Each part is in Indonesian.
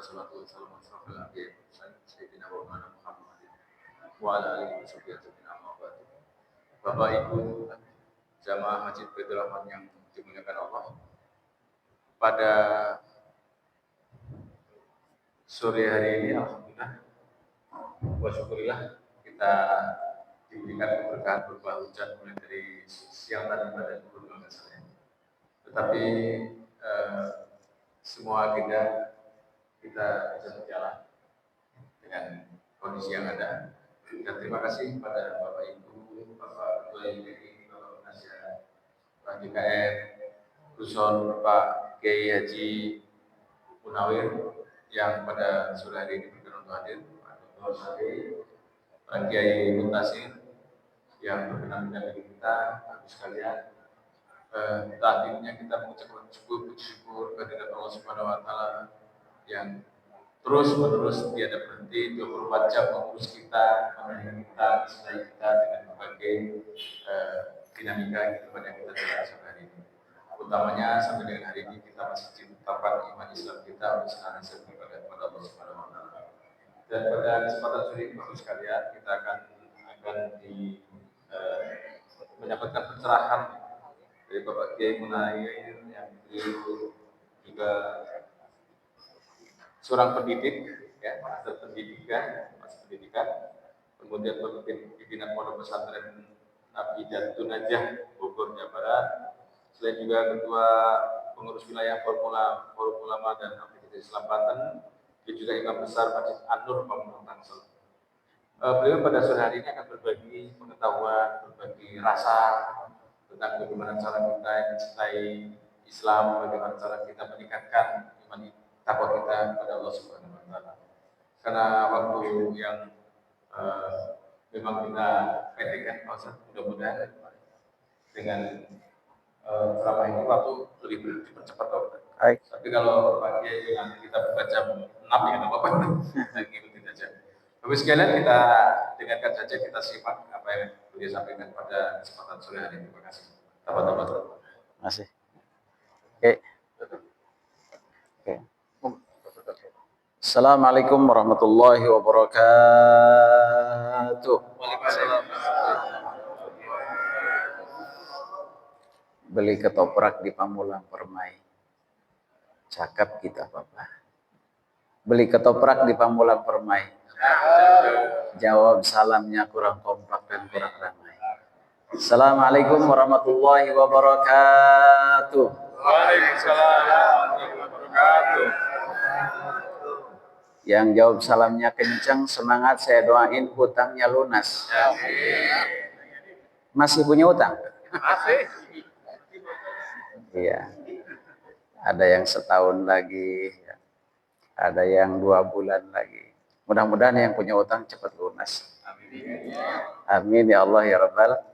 wassalatu wassalamu ala sayyidina wa maulana Muhammadin wa ala alihi washabbihi amma ba'du. Bapak Ibu jamaah Masjid Baitur Rahman yang dimuliakan Allah, pada sore hari ini alhamdulillah wa syukurillah kita diberikan keberkahan berupa hujan mulai dari siang tadi pada pukul 12 sore. Tetapi semua agenda kita bisa berjalan dengan kondisi yang ada. Dan terima kasih kepada Bapak Ibu, Bapak Ketua YPI, Bapak Penasihat, Pak DKM, Ruson, Pak Kiai Haji Munawir yang pada sore hari ini berkenan untuk hadir, Pak Dr. Sari, Pak Kiai Muntasir yang berkenan mendampingi kita, Bapak sekalian. Tadinya kita mengucapkan puji syukur kehadirat Allah Subhanahu wa taala yang terus-menerus tiada berhenti 24 jam mengurus kita, menemani kita, menyertai kita dengan berbagai dinamika kehidupan yang kita jalani sampai hari ini. Utamanya sampai dengan hari ini kita masih ditetapkan iman Islam kita oleh sekarang beribadah kepada Allah Subhanahu wa taala. Dan pada kesempatan sore ini Bapak sekalian, kita akan mendapatkan pencerahan dari Bapak Kiai Munawir yang beliau juga seorang pendidik, ya, master pendidikan, kemudian pemimpin pimpinan Pondok Pesantren Nabi dan Tunajah Bogor, Jawa Barat. Selain juga ketua pengurus wilayah Forum Ulama dan Aktivitas Islam Banten, dia juga imam besar Masjid An-Nur Pamulang Tangsel. Beliau pada sore hari ini akan berbagi pengetahuan, berbagi rasa tentang bagaimana cara kita mencintai Islam, bagaimana cara kita meningkatkan iman takwa kita kepada Allah Subhanahu wa taala. Karena waktu yang memang kita pendek kan, mudah-mudahan dengan ceramah ini waktu lebih dipercepat. Tapi kalau pagi nanti kita buka jam 6 ya nggak apa-apa, ngikutin aja. Tapi sekalian kita dengarkan saja, kita simak apa yang beliau sampaikan pada kesempatan sore hari ini. Terima kasih. Terima kasih. Oke. Assalamualaikum warahmatullahi wabarakatuh. Waalaikumsalam. Beli ketoprak di Pamulang Permai. Cakep kita Bapak. Beli ketoprak di Pamulang Permai. Jawab salamnya kurang kompak dan kurang ramai. Assalamualaikum warahmatullahi wabarakatuh. Waalaikumsalam warahmatullahi wabarakatuh. Yang jawab salamnya kencang, semangat, saya doain hutangnya lunas. Masih punya hutang? Masih. Iya. Ada yang setahun lagi, ada yang 2 bulan lagi. Mudah-mudahan yang punya hutang cepat lunas. Amin ya Allah ya Rabbal.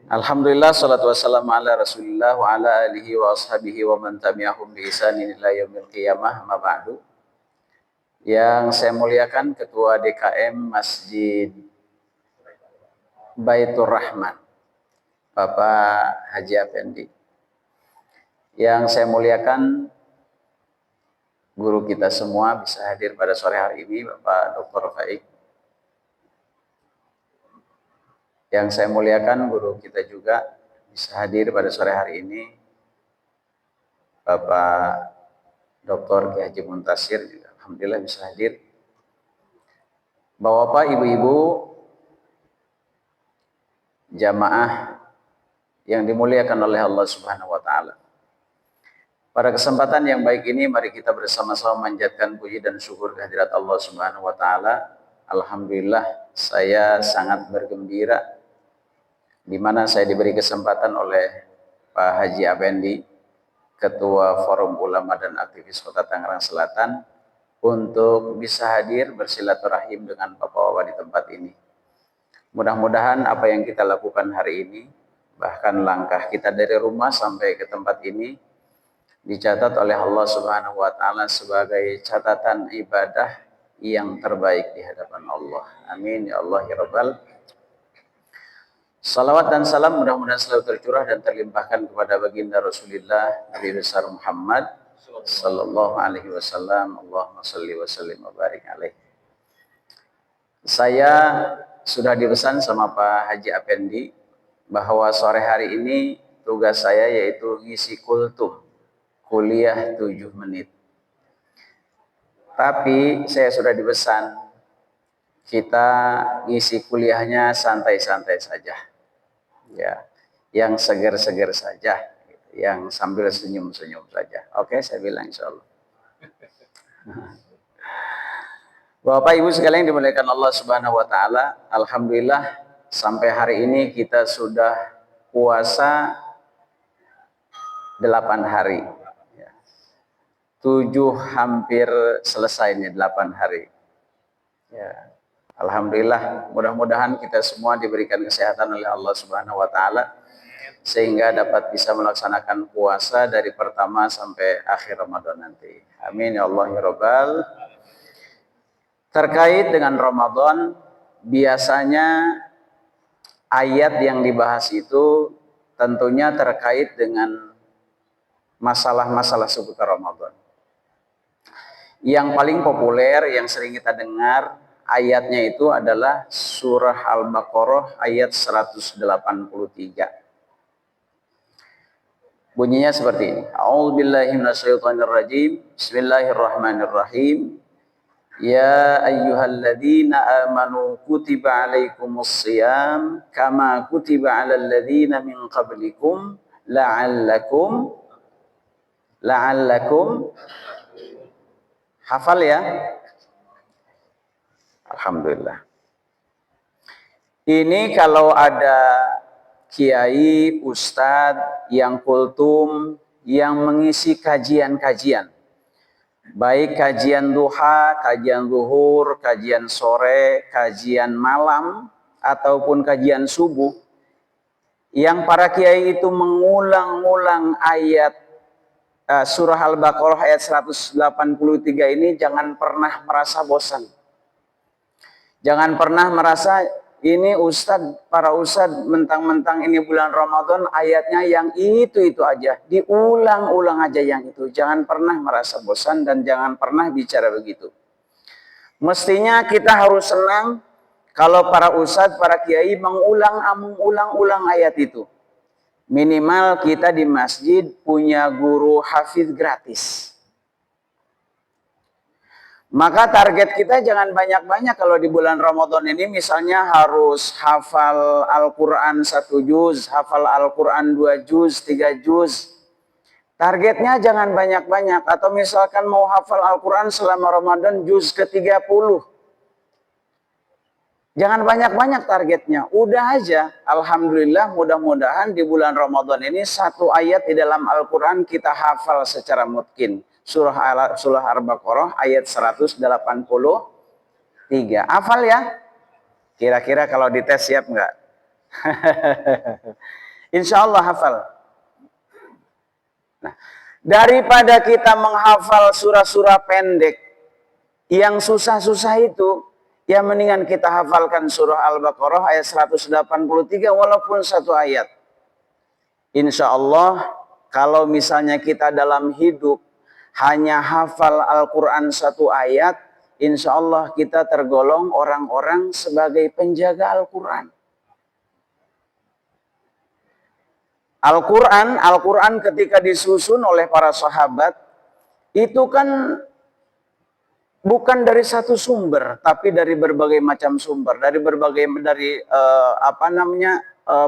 Alhamdulillah, salatu wassalamu ala rasulillah wa ala alihi wa ashabihi wa man tabi'ahum bi ihsanin ila yaumil qiyamah, ma ba'du. Yang saya muliakan Ketua DKM Masjid Baitur Rahman, Bapak Haji Afendi. Yang saya muliakan guru kita semua bisa hadir pada sore hari ini, Bapak Dr. Faik. Yang saya muliakan guru kita juga bisa hadir pada sore hari ini, Bapak Dr. Kiai Haji Muntasir juga alhamdulillah bisa hadir. Bapak, Ibu-ibu, jamaah yang dimuliakan oleh Allah Subhanahu wa taala. Pada kesempatan yang baik ini mari kita bersama-sama manjatkan puji dan syukur kehadirat Allah Subhanahu wa taala. Alhamdulillah saya sangat bergembira di mana saya diberi kesempatan oleh Pak Haji Afendi, Ketua Forum Ulama dan Aktivis Kota Tangerang Selatan, untuk bisa hadir bersilaturahim dengan Bapak-bapak di tempat ini. Mudah-mudahan apa yang kita lakukan hari ini, bahkan langkah kita dari rumah sampai ke tempat ini, dicatat oleh Allah Subhanahu wa taala sebagai catatan ibadah yang terbaik di hadapan Allah. Amin ya Allah ya Rabbal. Salawat dan salam mudah-mudahan selalu tercurah dan terlimpahkan kepada baginda Rasulullah Nabi besar Muhammad sallallahu alaihi wasallam. Allahumma shalli wa sallim wa barik alaihi. Saya sudah dipesan sama Pak Haji Apendi bahwa sore hari ini tugas saya yaitu ngisi kultum, kuliah 7 menit. Tapi saya sudah dipesan kita ngisi kuliahnya santai-santai saja. Ya, yang seger-seger saja, yang sambil senyum-senyum saja. Oke, saya bilang insya Allah. Bapak Ibu sekalian dimuliakan Allah Subhanahu wa taala, alhamdulillah sampai hari ini kita sudah puasa 8 hari. 7 hampir selesai nih 8 hari. Ya. Alhamdulillah, mudah-mudahan kita semua diberikan kesehatan oleh Allah Subhanahu wa taala sehingga dapat bisa melaksanakan puasa dari pertama sampai akhir Ramadan nanti. Amin ya Allah ya Rabbal. Terkait dengan Ramadan, biasanya ayat yang dibahas itu tentunya terkait dengan masalah-masalah seputar Ramadan. Yang paling populer yang sering kita dengar ayatnya itu adalah surah Al-Baqarah ayat 183. Bunyinya seperti ini. A'udzubillahi minasyaitonirrajim. Bismillahirrahmanirrahim. Ya ayyuhalladzina amanu kutiba alaikumusshiyam kama kutiba alal ladzina min qablikum la'allakum hafal ya. Alhamdulillah. Ini kalau ada kiai, ustadz yang kultum, yang mengisi kajian-kajian. Baik kajian duha, kajian zuhur, kajian sore, kajian malam, ataupun kajian subuh. Yang para kiai itu mengulang-ulang ayat surah Al-Baqarah ayat 183 ini jangan pernah merasa bosan. Jangan pernah merasa ini para ustadz mentang-mentang ini bulan Ramadan ayatnya yang itu aja. Diulang-ulang aja yang itu. Jangan pernah merasa bosan dan jangan pernah bicara begitu. Mestinya kita harus senang kalau para ustadz, para kiai mengulang-ulang ayat itu. Minimal kita di masjid punya guru hafiz gratis. Maka target kita jangan banyak-banyak kalau di bulan Ramadan ini misalnya harus hafal Al-Quran 1 juz, hafal Al-Quran 2 juz, 3 juz. Targetnya jangan banyak-banyak. Atau misalkan mau hafal Al-Quran selama Ramadan juz ke-30. Jangan banyak-banyak targetnya. Udah aja. Alhamdulillah mudah-mudahan di bulan Ramadan ini 1 ayat di dalam Al-Quran kita hafal secara mungkin. Surah Al-Baqarah ayat 183. Hafal ya? Kira-kira kalau dites siap nggak? Insya Allah hafal. Nah, daripada kita menghafal surah-surah pendek yang susah-susah itu, ya mendingan kita hafalkan surah Al-Baqarah ayat 183 walaupun 1 ayat. Insya Allah kalau misalnya kita dalam hidup hanya hafal Al-Quran 1 ayat, insya Allah kita tergolong orang-orang sebagai penjaga Al-Quran. Al-Quran ketika disusun oleh para sahabat, itu kan bukan dari satu sumber, tapi dari berbagai macam sumber, dari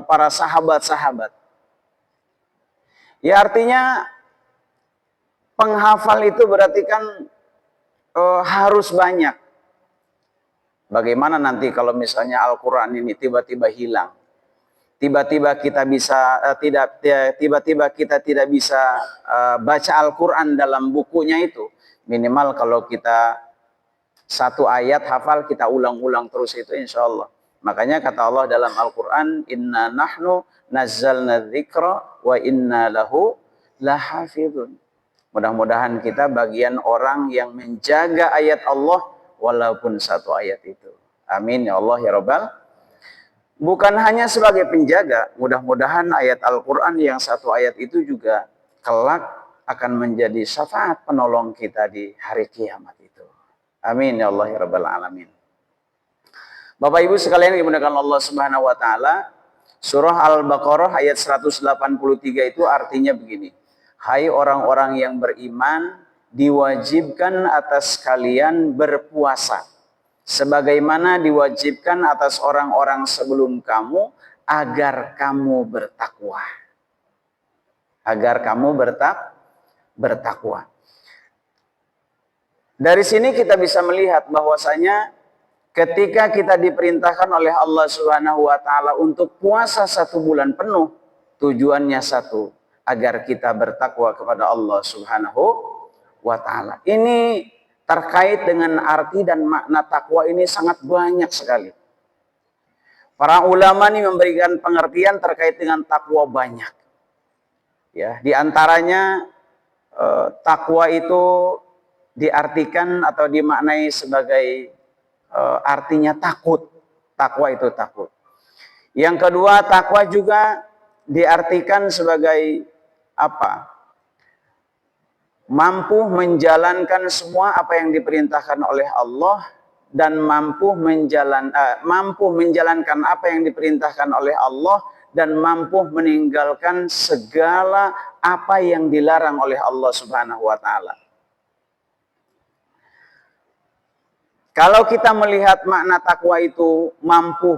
para sahabat-sahabat. Ya artinya penghafal itu berarti kan harus banyak. Bagaimana nanti kalau misalnya Al-Quran ini tiba-tiba hilang? Tiba-tiba kita tidak bisa baca Al-Quran dalam bukunya itu. Minimal kalau kita 1 ayat hafal, kita ulang-ulang terus itu insya Allah. Makanya kata Allah dalam Al-Quran, Inna nahnu nazzalna dzikra wa inna lahu lahafidhun. Mudah-mudahan kita bagian orang yang menjaga ayat Allah walaupun 1 ayat itu. Amin ya Allah ya Rabbal. Bukan hanya sebagai penjaga, mudah-mudahan ayat Al-Quran yang 1 ayat itu juga kelak akan menjadi syafaat penolong kita di hari kiamat itu. Amin ya Allah ya rabbal alamin. Bapak Ibu sekalian yang dimuliakan Allah Subhanahu wa taala, surah Al-Baqarah ayat 183 itu artinya begini. Hai orang-orang yang beriman, diwajibkan atas kalian berpuasa sebagaimana diwajibkan atas orang-orang sebelum kamu agar kamu bertakwa. Agar kamu bertakwa. Dari sini kita bisa melihat bahwasanya ketika kita diperintahkan oleh Allah Subhanahu wa taala untuk puasa 1 bulan penuh, tujuannya satu, agar kita bertakwa kepada Allah Subhanahu wa taala. Ini terkait dengan arti dan makna takwa ini sangat banyak sekali. Para ulama ini memberikan pengertian terkait dengan takwa banyak. Ya, di antaranya takwa itu diartikan atau dimaknai sebagai artinya takut. Takwa itu takut. Yang kedua, takwa juga diartikan sebagai apa? Mampu menjalankan semua apa yang diperintahkan oleh Allah dan mampu menjalankan apa yang diperintahkan oleh Allah dan mampu meninggalkan segala apa yang dilarang oleh Allah Subhanahu wa taala. Kalau kita melihat makna takwa itu mampu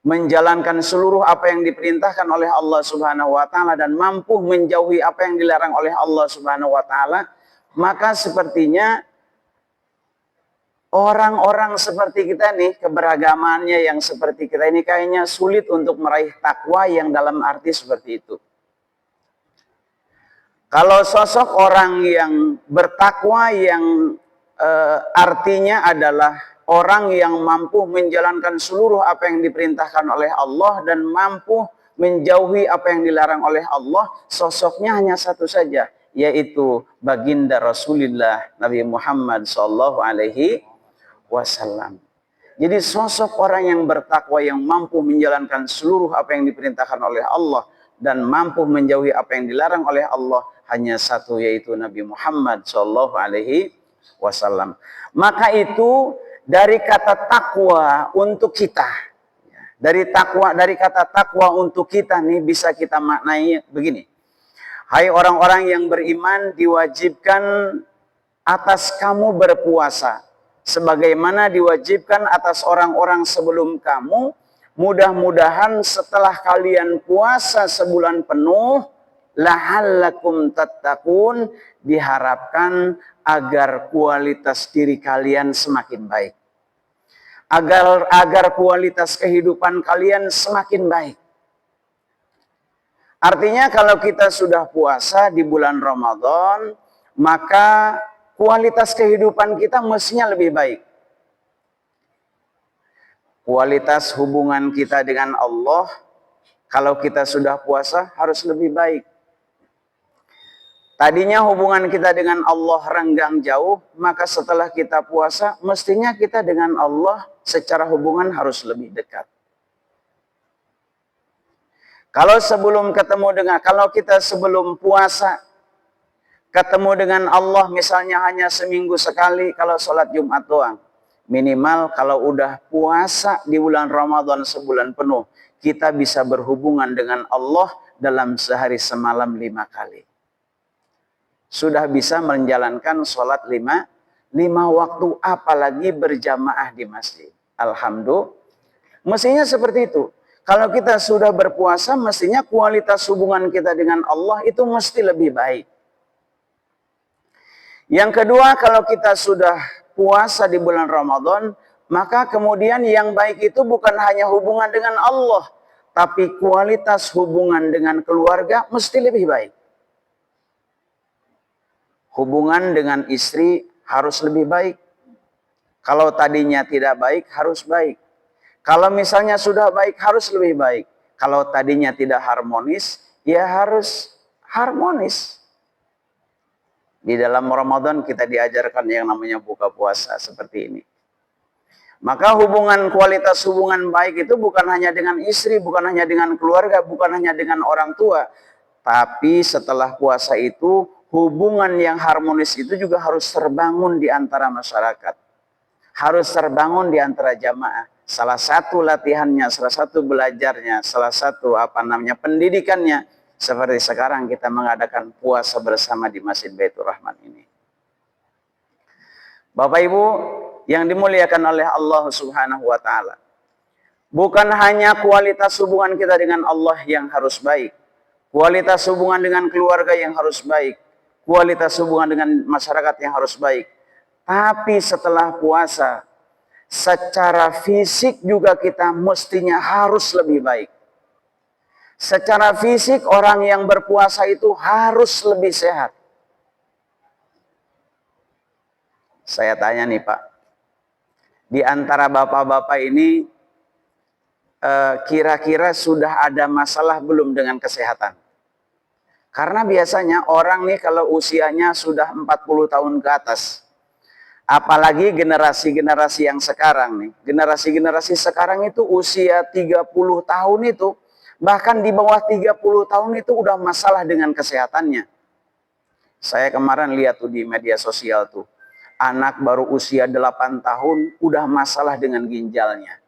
menjalankan seluruh apa yang diperintahkan oleh Allah Subhanahu wa taala dan mampu menjauhi apa yang dilarang oleh Allah Subhanahu wa taala, maka sepertinya orang-orang seperti kita nih, keberagamannya yang seperti kita ini kayaknya sulit untuk meraih takwa yang dalam arti seperti itu. Kalau sosok orang yang bertakwa yang artinya adalah orang yang mampu menjalankan seluruh apa yang diperintahkan oleh Allah dan mampu menjauhi apa yang dilarang oleh Allah, sosoknya hanya satu saja, yaitu baginda Rasulullah Nabi Muhammad SAW. Jadi sosok orang yang bertakwa yang mampu menjalankan seluruh apa yang diperintahkan oleh Allah dan mampu menjauhi apa yang dilarang oleh Allah hanya satu, yaitu Nabi Muhammad SAW. Maka itu dari kata takwa untuk kita, dari kata takwa untuk kita nih bisa kita maknai begini. Hai orang-orang yang beriman, diwajibkan atas kamu berpuasa sebagaimana diwajibkan atas orang-orang sebelum kamu. Mudah-mudahan setelah kalian puasa sebulan penuh, la'allakum tattaqun, diharapkan agar kualitas diri kalian semakin baik. Agar kualitas kehidupan kalian semakin baik. Artinya kalau kita sudah puasa di bulan Ramadan, maka kualitas kehidupan kita mestinya lebih baik. Kualitas hubungan kita dengan Allah, kalau kita sudah puasa harus lebih baik. Tadinya hubungan kita dengan Allah renggang jauh, maka setelah kita puasa, mestinya kita dengan Allah secara hubungan harus lebih dekat. Kalau kita sebelum puasa, ketemu dengan Allah misalnya hanya seminggu sekali kalau sholat Jumat doang. Minimal kalau udah puasa di bulan Ramadan sebulan penuh, kita bisa berhubungan dengan Allah dalam sehari semalam 5 kali. Sudah bisa menjalankan sholat 5 waktu, apalagi berjamaah di masjid. Alhamdulillah. Mestinya seperti itu. Kalau kita sudah berpuasa, mestinya kualitas hubungan kita dengan Allah itu mesti lebih baik. Yang kedua, kalau kita sudah puasa di bulan Ramadan, maka kemudian yang baik itu bukan hanya hubungan dengan Allah, tapi kualitas hubungan dengan keluarga mesti lebih baik. Hubungan dengan istri harus lebih baik. Kalau tadinya tidak baik, harus baik. Kalau misalnya sudah baik, harus lebih baik. Kalau tadinya tidak harmonis, ya harus harmonis. Di dalam Ramadan kita diajarkan yang namanya buka puasa seperti ini. Maka kualitas hubungan baik itu bukan hanya dengan istri, bukan hanya dengan keluarga, bukan hanya dengan orang tua. Tapi setelah puasa itu, hubungan yang harmonis itu juga harus terbangun di antara masyarakat. Harus terbangun di antara jamaah. Salah satu latihannya, salah satu belajarnya, salah satu pendidikannya, seperti sekarang kita mengadakan puasa bersama di Masjid Baitur Rahman ini. Bapak Ibu yang dimuliakan oleh Allah Subhanahu wa taala. Bukan hanya kualitas hubungan kita dengan Allah yang harus baik, kualitas hubungan dengan keluarga yang harus baik, kualitas hubungan dengan masyarakat yang harus baik. Tapi setelah puasa, secara fisik juga kita mestinya harus lebih baik. Secara fisik orang yang berpuasa itu harus lebih sehat. Saya tanya nih Pak, di antara bapak-bapak ini kira-kira sudah ada masalah belum dengan kesehatan? Karena biasanya orang nih kalau usianya sudah 40 tahun ke atas, apalagi generasi-generasi yang sekarang nih. Generasi-generasi sekarang itu usia 30 tahun itu, bahkan di bawah 30 tahun itu udah masalah dengan kesehatannya. Saya kemarin lihat tuh di media sosial tuh, anak baru usia 8 tahun udah masalah dengan ginjalnya.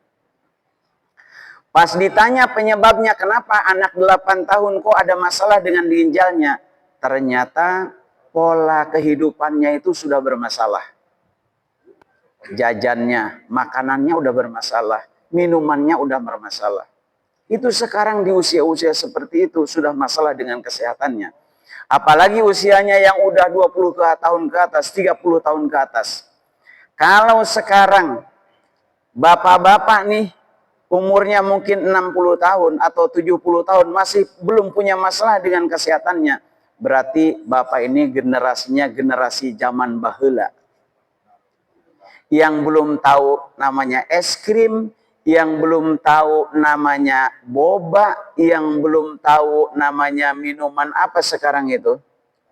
Pas ditanya penyebabnya kenapa anak 8 tahun kok ada masalah dengan ginjalnya, ternyata pola kehidupannya itu sudah bermasalah. Jajannya, makanannya udah bermasalah, minumannya udah bermasalah. Itu sekarang di usia-usia seperti itu sudah masalah dengan kesehatannya. Apalagi usianya yang udah 20 tahun ke atas, 30 tahun ke atas. Kalau sekarang bapak-bapak nih umurnya mungkin 60 tahun atau 70 tahun masih belum punya masalah dengan kesehatannya, berarti bapak ini generasinya generasi zaman baheula. Yang belum tahu namanya es krim, yang belum tahu namanya boba, yang belum tahu namanya minuman apa sekarang itu.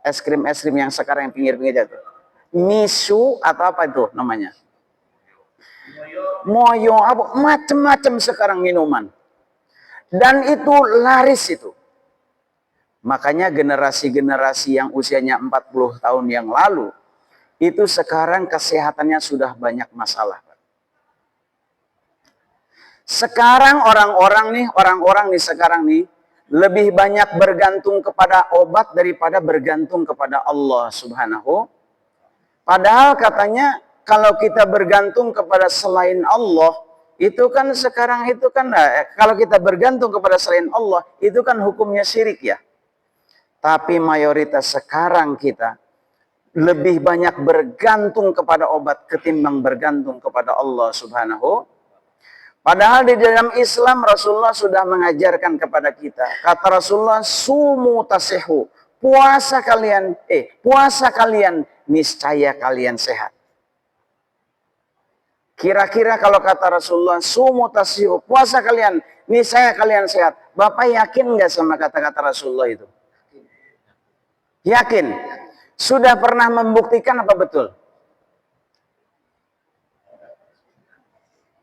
Es krim yang sekarang yang pinggir-pinggir itu. Misu atau apa itu namanya? Moyo, apa macam-macam sekarang minuman. Dan itu laris itu. Makanya generasi-generasi yang usianya 40 tahun yang lalu itu sekarang kesehatannya sudah banyak masalah. Sekarang orang-orang nih sekarang nih lebih banyak bergantung kepada obat daripada bergantung kepada Allah Subhanahu. Padahal katanya kalau kita bergantung kepada selain Allah, itu kan sekarang itu kan kalau kita bergantung kepada selain Allah, itu kan hukumnya syirik ya. Tapi mayoritas sekarang kita lebih banyak bergantung kepada obat ketimbang bergantung kepada Allah Subhanahu. Padahal di dalam Islam Rasulullah sudah mengajarkan kepada kita. Kata Rasulullah, sumu tasihu. Puasa kalian niscaya kalian sehat. Kira-kira kalau kata Rasulullah, sumu tasihu, puasa kalian niscaya kalian sehat. Bapak yakin nggak sama kata-kata Rasulullah itu? Yakin? Sudah pernah membuktikan apa betul?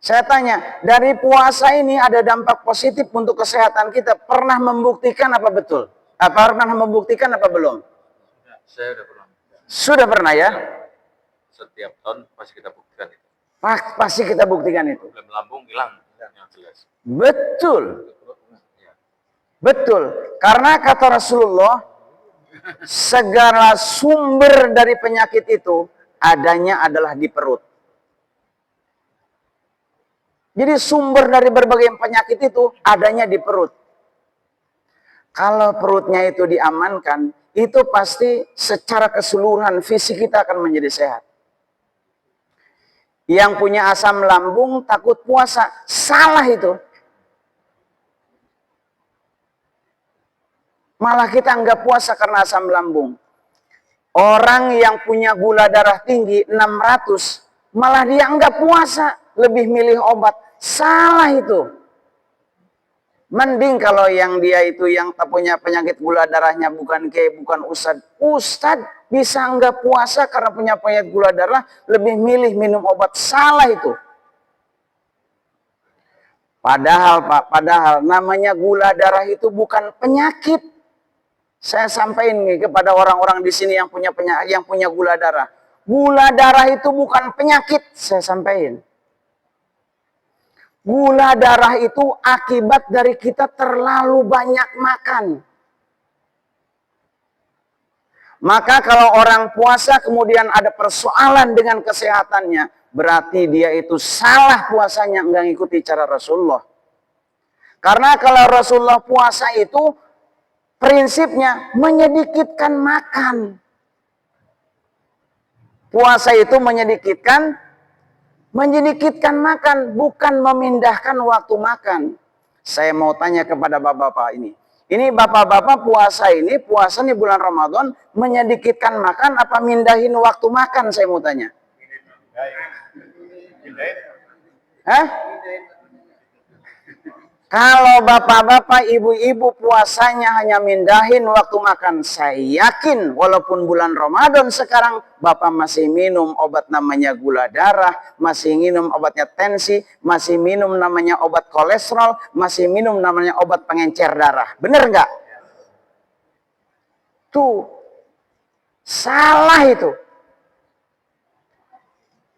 Saya tanya, dari puasa ini ada dampak positif untuk kesehatan kita. Pernah membuktikan apa betul? Pernah membuktikan apa belum? Saya udah pernah. Sudah pernah ya? Setiap tahun pasti kita buktikan itu. Pasti kita buktikan itu. Problem lambung hilang, yang jelas. Betul. Betul. Karena kata Rasulullah, segala sumber dari penyakit itu adanya adalah di perut. Jadi sumber dari berbagai penyakit itu adanya di perut. Kalau perutnya itu diamankan, itu pasti secara keseluruhan fisik kita akan menjadi sehat. Yang punya asam lambung takut puasa, salah itu. Malah kita nggak puasa karena asam lambung. Orang yang punya gula darah tinggi 600, malah dia nggak puasa, lebih milih obat. Salah itu. Mending kalau yang dia itu yang punya penyakit gula darahnya bukan ustadz. Ustadz bisa nggak puasa karena punya penyakit gula darah, lebih milih minum obat. Salah itu. Padahal Pak, namanya gula darah itu bukan penyakit. Saya sampaikan nih kepada orang-orang di sini yang punya gula darah. Gula darah itu bukan penyakit, saya sampaikan. Gula darah itu akibat dari kita terlalu banyak makan. Maka kalau orang puasa kemudian ada persoalan dengan kesehatannya, berarti dia itu salah puasanya, enggak ngikuti cara Rasulullah. Karena kalau Rasulullah puasa itu prinsipnya menyedikitkan makan. Puasa itu menyedikitkan makan, bukan memindahkan waktu makan. Saya mau tanya kepada bapak-bapak ini. Ini bapak-bapak puasa ini bulan Ramadan menyedikitkan makan apa mindahin waktu makan, saya mau tanya. Hah? Kalau bapak-bapak, ibu-ibu puasanya hanya mindahin waktu makan, saya yakin walaupun bulan Ramadan sekarang bapak masih minum obat namanya gula darah, masih minum obatnya tensi, masih minum namanya obat kolesterol, masih minum namanya obat pengencer darah. Bener nggak? Tuh, salah itu.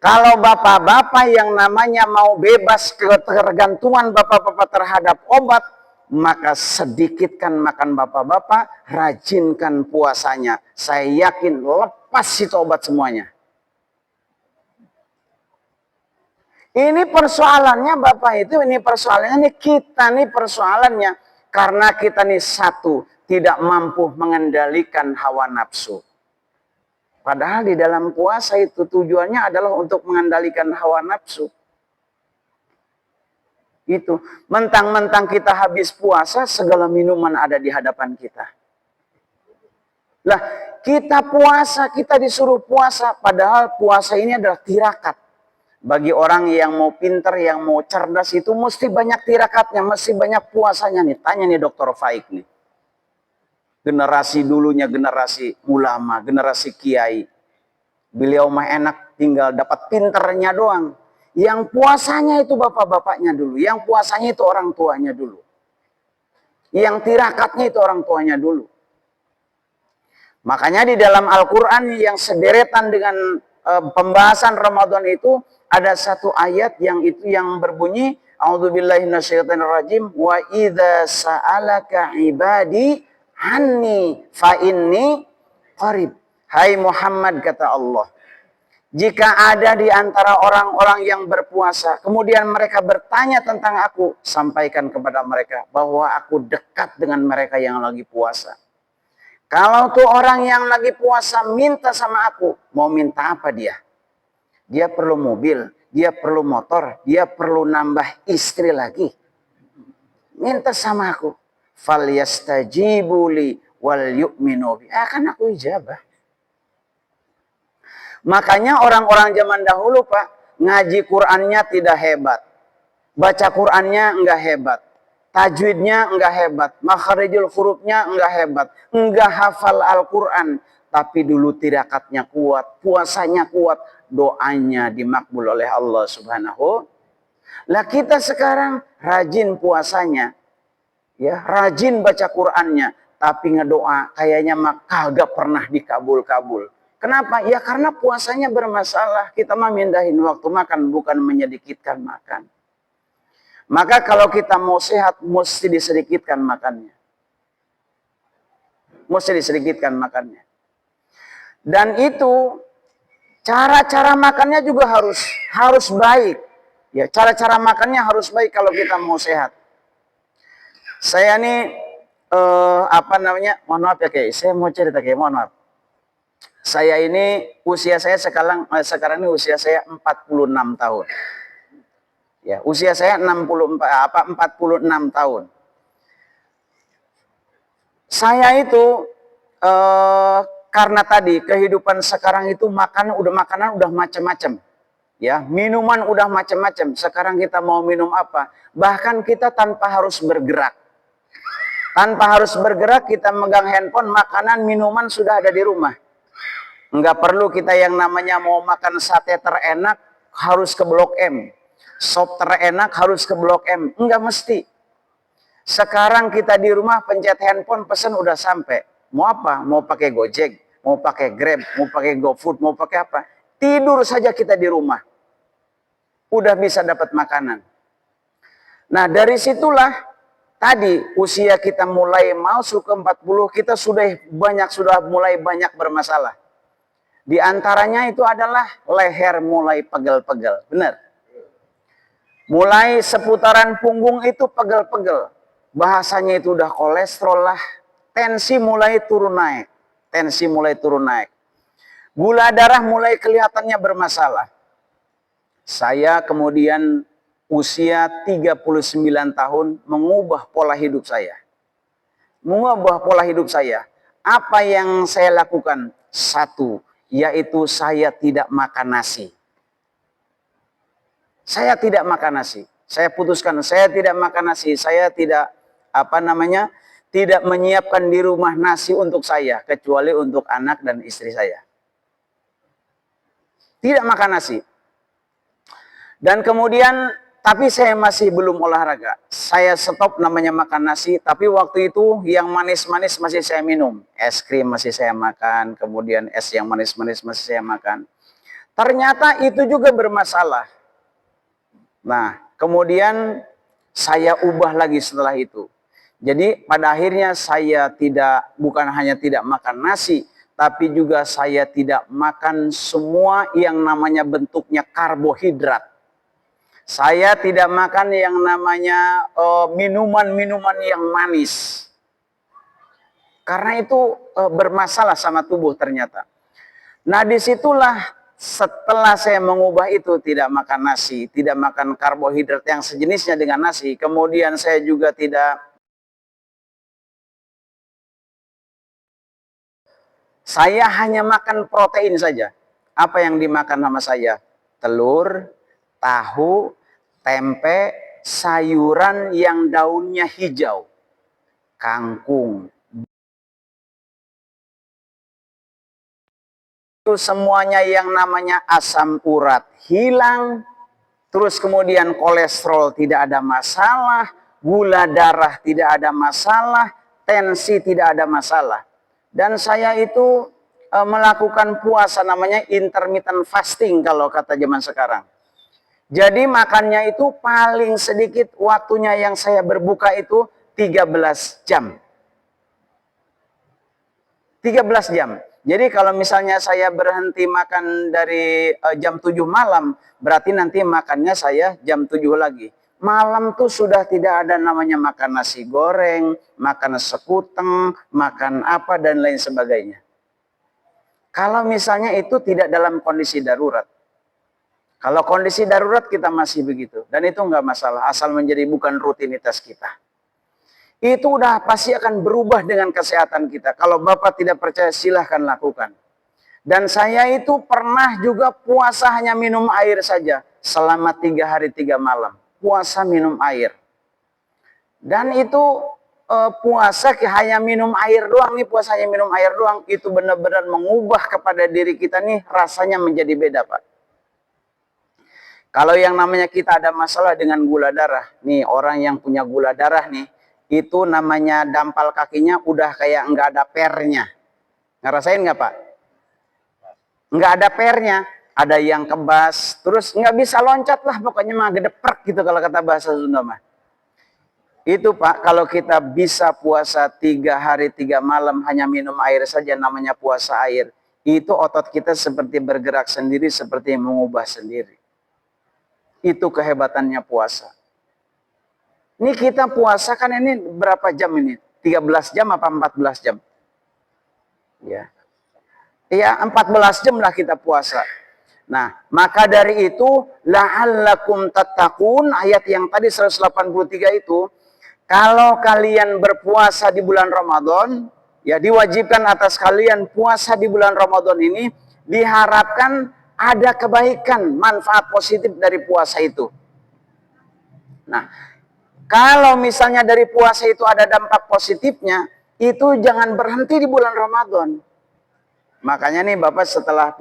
Kalau bapak-bapak yang namanya mau bebas ketergantungan bapak-bapak terhadap obat, maka sedikitkan makan bapak-bapak, rajinkan puasanya. Saya yakin lepas itu obat semuanya. Ini persoalannya bapak itu, ini persoalannya kita nih persoalannya. Karena kita nih satu, tidak mampu mengendalikan hawa nafsu. Padahal di dalam puasa itu tujuannya adalah untuk mengendalikan hawa nafsu. Itu. Mentang-mentang kita habis puasa, segala minuman ada di hadapan kita. Lah, kita puasa, kita disuruh puasa. Padahal puasa ini adalah tirakat. Bagi orang yang mau pinter, yang mau cerdas itu mesti banyak tirakatnya, mesti banyak puasanya nih. Tanya nih Dr. Faik nih. Generasi dulunya generasi ulama, generasi kiai. Beliau mah enak tinggal dapat pinternya doang. Yang puasanya itu bapak-bapaknya dulu. Yang puasanya itu orang tuanya dulu. Yang tirakatnya itu orang tuanya dulu. Makanya di dalam Al-Quran yang sederetan dengan pembahasan Ramadan itu ada satu ayat yang berbunyi A'udzubillahi minasyaitonirrajim wa idza sa'alaka ibadi anni fa inni qarib. Hai Muhammad, kata Allah, jika ada di antara orang-orang yang berpuasa, kemudian mereka bertanya tentang aku, sampaikan kepada mereka bahwa aku dekat dengan mereka yang lagi puasa. Kalau tuh orang yang lagi puasa minta sama aku, mau minta apa dia? Dia perlu mobil, dia perlu motor, dia perlu nambah istri lagi. Minta sama aku. Falyastajibuli wal yu'minu bi. Akan aku ijabah. Makanya orang-orang zaman dahulu Pak, ngaji Qur'annya tidak hebat. Baca Qur'annya enggak hebat. Tajwidnya enggak hebat. Makharijul hurufnya enggak hebat. Enggak hafal Al-Qur'an. Tapi dulu tirakatnya kuat. Puasanya kuat. Doanya dimakbul oleh Allah Subhanahu. Lah kita sekarang rajin puasanya. Ya, rajin baca Qur'annya. Tapi ngedoa kayaknya mah kagak pernah dikabul-kabul. Kenapa? Ya karena puasanya bermasalah. Kita mah mindahin waktu makan, bukan menyedikitkan makan. Maka kalau kita mau sehat, mesti disedikitkan makannya. Mesti disedikitkan makannya. Dan itu cara-cara makannya juga harus baik. Ya, cara-cara makannya harus baik kalau kita mau sehat. Saya nih mohon maaf ya Kay, saya mau cerita Kay, mohon maaf. Saya ini usia saya sekarang ini usia saya 46 tahun. Ya, usia saya 46 tahun. Saya itu karena tadi kehidupan sekarang itu makanan udah macam-macam. Ya, minuman udah macam-macam. Sekarang kita mau minum apa? Bahkan kita tanpa harus bergerak. Tanpa harus bergerak kita megang handphone, makanan, minuman sudah ada di rumah. Enggak perlu kita yang namanya mau makan sate terenak harus ke Blok M. Sop terenak harus ke Blok M. Enggak mesti. Sekarang kita di rumah pencet handphone, pesan udah sampai. Mau apa? Mau pakai Gojek, mau pakai Grab, mau pakai GoFood, mau pakai apa? Tidur saja kita di rumah. Udah bisa dapat makanan. Nah, dari situlah tadi usia kita mulai masuk ke 40, kita sudah mulai banyak bermasalah. Di antaranya itu adalah leher mulai pegel-pegel. Benar. Mulai seputaran punggung itu pegel-pegel. Bahasanya itu udah kolesterol lah. Tensi mulai turun naik. Tensi mulai turun naik. Gula darah mulai kelihatannya bermasalah. Saya kemudian usia 39 tahun mengubah pola hidup saya. Mengubah pola hidup saya. Apa yang saya lakukan? Satu, yaitu saya tidak makan nasi. Saya tidak makan nasi. Saya putuskan saya tidak makan nasi. Saya tidak tidak menyiapkan di rumah nasi untuk saya kecuali untuk anak dan istri saya. Tidak makan nasi. Dan kemudian tapi saya masih belum olahraga. Saya stop namanya makan nasi, tapi waktu itu yang manis-manis masih saya minum. Es krim masih saya makan, kemudian es yang manis-manis masih saya makan. Ternyata itu juga bermasalah. Nah, kemudian saya ubah lagi setelah itu. Jadi pada akhirnya saya bukan hanya tidak makan nasi, tapi juga saya tidak makan semua yang namanya bentuknya karbohidrat. Saya tidak makan yang namanya minuman-minuman yang manis. Karena itu bermasalah sama tubuh ternyata. Nah, disitulah setelah saya mengubah itu, tidak makan nasi, tidak makan karbohidrat yang sejenisnya dengan nasi. Kemudian saya juga saya hanya makan protein saja. Apa yang dimakan sama saya? Telur, tahu, tempe, sayuran yang daunnya hijau, kangkung. Itu semuanya yang namanya asam urat hilang, terus kemudian kolesterol tidak ada masalah, gula darah tidak ada masalah, tensi tidak ada masalah. Dan saya itu melakukan puasa namanya intermittent fasting kalau kata zaman sekarang. Jadi makannya itu paling sedikit waktunya yang saya berbuka itu 13 jam. 13 jam. Jadi kalau misalnya saya berhenti makan dari jam 7 malam, berarti nanti makannya saya jam 7 lagi. Malam tuh sudah tidak ada namanya makan nasi goreng, makan sekuteng, makan apa dan lain sebagainya. Kalau misalnya itu tidak dalam kondisi darurat. Kalau kondisi darurat kita masih begitu. Dan itu nggak masalah, asal menjadi bukan rutinitas kita. Itu udah pasti akan berubah dengan kesehatan kita. Kalau Bapak tidak percaya silahkan lakukan. Dan saya itu pernah juga puasa hanya minum air saja. Selama 3 hari 3 malam. Puasa minum air. Dan itu puasa hanya minum air doang nih, puasanya minum air doang. Itu benar-benar mengubah kepada diri kita nih rasanya menjadi beda Pak. Kalau yang namanya kita ada masalah dengan gula darah. Nih orang yang punya gula darah nih. Itu namanya dampal kakinya udah kayak nggak ada pernya. Ngerasain nggak Pak? Nggak ada pernya. Ada yang kebas, terus nggak bisa loncat lah, pokoknya mah gedeprek gitu kalau kata bahasa Sunda mah. Itu Pak, kalau kita bisa puasa 3 hari 3 malam hanya minum air saja namanya puasa air. Itu otot kita seperti bergerak sendiri, seperti mengubah sendiri. Itu kehebatannya puasa. Ini kita puasa kan ini berapa jam ini? 13 jam apa 14 jam? Ya. Ya 14 jam lah kita puasa. Nah, maka dari itu la'allakum tattaqun, ayat yang tadi 183 itu, kalau kalian berpuasa di bulan Ramadan, ya diwajibkan atas kalian puasa di bulan Ramadan ini, diharapkan ada kebaikan, manfaat positif dari puasa itu. Nah, kalau misalnya dari puasa itu ada dampak positifnya, itu jangan berhenti di bulan Ramadan. Makanya nih Bapak setelah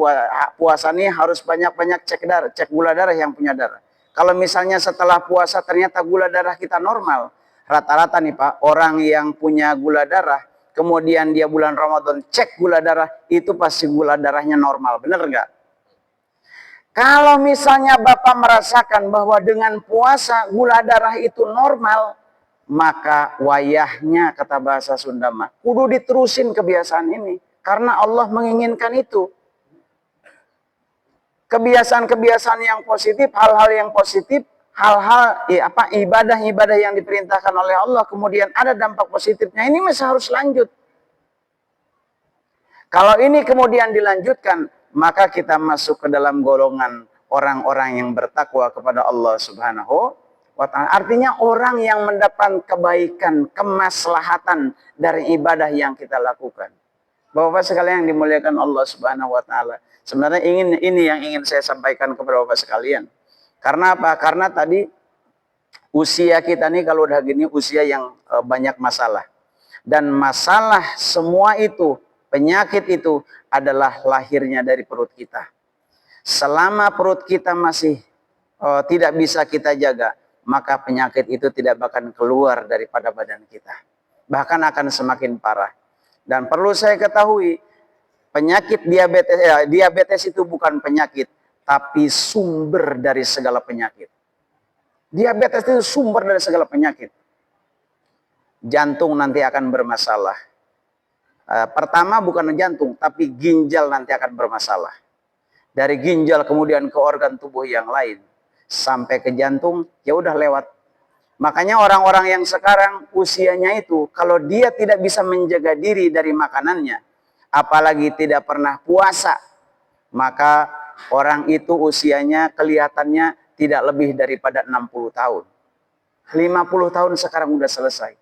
puasa nih harus banyak-banyak cek gula darah yang punya darah. Kalau misalnya setelah puasa ternyata gula darah kita normal, rata-rata nih Pak, orang yang punya gula darah kemudian dia bulan Ramadan cek gula darah, itu pasti gula darahnya normal. Benar nggak? Kalau misalnya Bapak merasakan bahwa dengan puasa gula darah itu normal, maka wayahnya, kata bahasa Sunda mah, kudu diterusin kebiasaan ini. Karena Allah menginginkan itu. Kebiasaan-kebiasaan yang positif, hal-hal yang positif, hal-hal ibadah-ibadah yang diperintahkan oleh Allah, kemudian ada dampak positifnya, ini masih harus lanjut. Kalau ini kemudian dilanjutkan, maka kita masuk ke dalam golongan orang-orang yang bertakwa kepada Allah Subhanahu wa ta'ala. Artinya orang yang mendapat kebaikan, kemaslahatan dari ibadah yang kita lakukan. Bapak-bapak sekalian yang dimuliakan Allah Subhanahu wa ta'ala. Sebenarnya ini yang ingin saya sampaikan kepada Bapak sekalian. Karena apa? Karena tadi usia kita nih kalau udah gini usia yang banyak masalah. Dan masalah semua itu, penyakit itu adalah lahirnya dari perut kita. Selama perut kita masih tidak bisa kita jaga, maka penyakit itu tidak akan keluar daripada badan kita. Bahkan akan semakin parah. Dan perlu saya ketahui, penyakit diabetes itu bukan penyakit, tapi sumber dari segala penyakit. Diabetes itu sumber dari segala penyakit. Jantung nanti akan bermasalah. Pertama bukan jantung, tapi ginjal nanti akan bermasalah. Dari ginjal kemudian ke organ tubuh yang lain. Sampai ke jantung, ya udah lewat. Makanya orang-orang yang sekarang usianya itu, kalau dia tidak bisa menjaga diri dari makanannya, apalagi tidak pernah puasa, maka orang itu usianya kelihatannya tidak lebih daripada 60 tahun. 50 tahun sekarang udah selesai.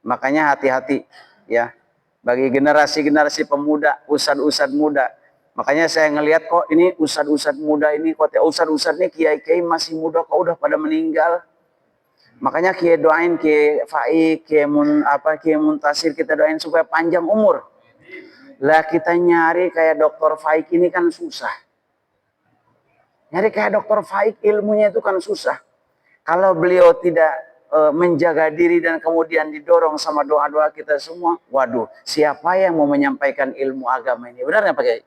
Makanya hati-hati ya. Bagi generasi-generasi pemuda, ustad-ustad muda. Makanya saya ngelihat kok ini ustad-ustad muda ini, kok ustad-ustad ini kiai-kiai masih muda kok udah pada meninggal. Makanya kiai doain kiai Faik, kiai Muntasir kita doain supaya panjang umur. Lah kita nyari kayak Dr. Faik ini kan susah. Nyari kayak Dr. Faik ilmunya itu kan susah. Kalau beliau tidak menjaga diri dan kemudian didorong sama doa-doa kita semua, waduh, siapa yang mau menyampaikan ilmu agama ini? Benar nggak Pak Kiai?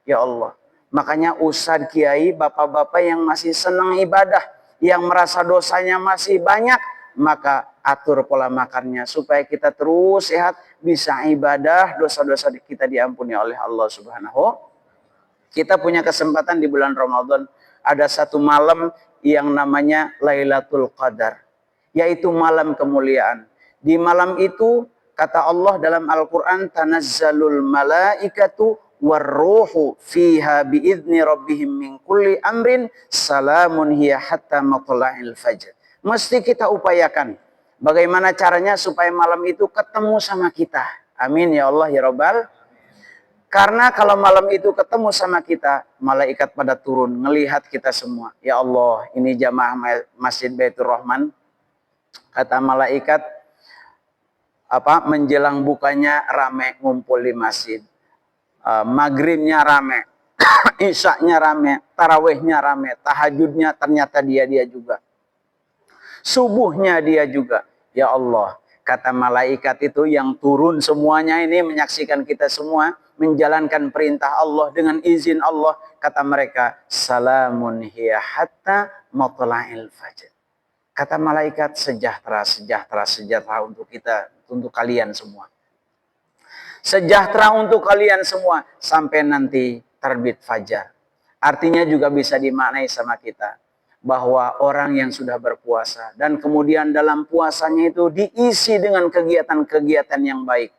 Ya Allah. Makanya ustadz kiai, bapak-bapak yang masih senang ibadah, yang merasa dosanya masih banyak, maka atur pola makannya supaya kita terus sehat, bisa ibadah, dosa-dosa kita diampuni oleh Allah Subhanahu. Kita punya kesempatan di bulan Ramadan, ada satu malam yang namanya Lailatul Qadar, yaitu malam kemuliaan. Di malam itu kata Allah dalam Al-Quran, tanazzalul malaikatu warruhu fiha biizni rabbihim min kulli amrin salamun hiya hatta matla'il fajr. Mesti kita upayakan bagaimana caranya supaya malam itu ketemu sama kita. Amin ya Allah ya Rabbal. Karena kalau malam itu ketemu sama kita, malaikat pada turun ngelihat kita semua. Ya Allah, ini jamaah Masjid Baitur Rahman. Kata malaikat, menjelang bukanya rame ngumpul di masjid. Maghribnya rame, isyaknya rame, tarawihnya rame, tahajudnya ternyata dia juga. Subuhnya dia juga. Ya Allah, kata malaikat itu yang turun semuanya ini menyaksikan kita semua, menjalankan perintah Allah dengan izin Allah. Kata mereka, salamun hiya hatta matla'il fajr. Kata malaikat, sejahtera untuk kita, untuk kalian semua. Sejahtera untuk kalian semua sampai nanti terbit fajar. Artinya juga bisa dimaknai sama kita bahwa orang yang sudah berpuasa dan kemudian dalam puasanya itu diisi dengan kegiatan-kegiatan yang baik,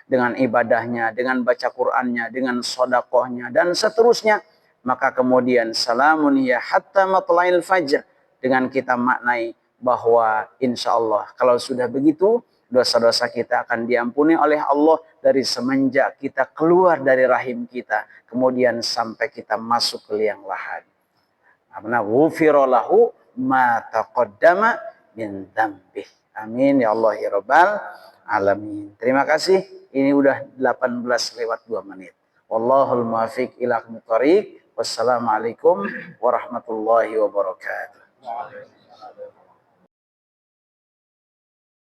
dengan ibadahnya, dengan baca Qur'annya, dengan sodakohnya dan seterusnya, maka kemudian salamun ya hatta matla'il fajr, dengan kita maknai bahwa insya Allah kalau sudah begitu dosa-dosa kita akan diampuni oleh Allah dari semenjak kita keluar dari rahim kita kemudian sampai kita masuk ke liang lahat. Ghufira lahu ma taqaddama min dzambih. Amin ya Allah ya Rabbal alamin. Terima kasih. Ini udah 18:02. Wallahul muwaffiq ila aqwamit thoriq. Wassalamualaikum warahmatullahi wabarakatuh.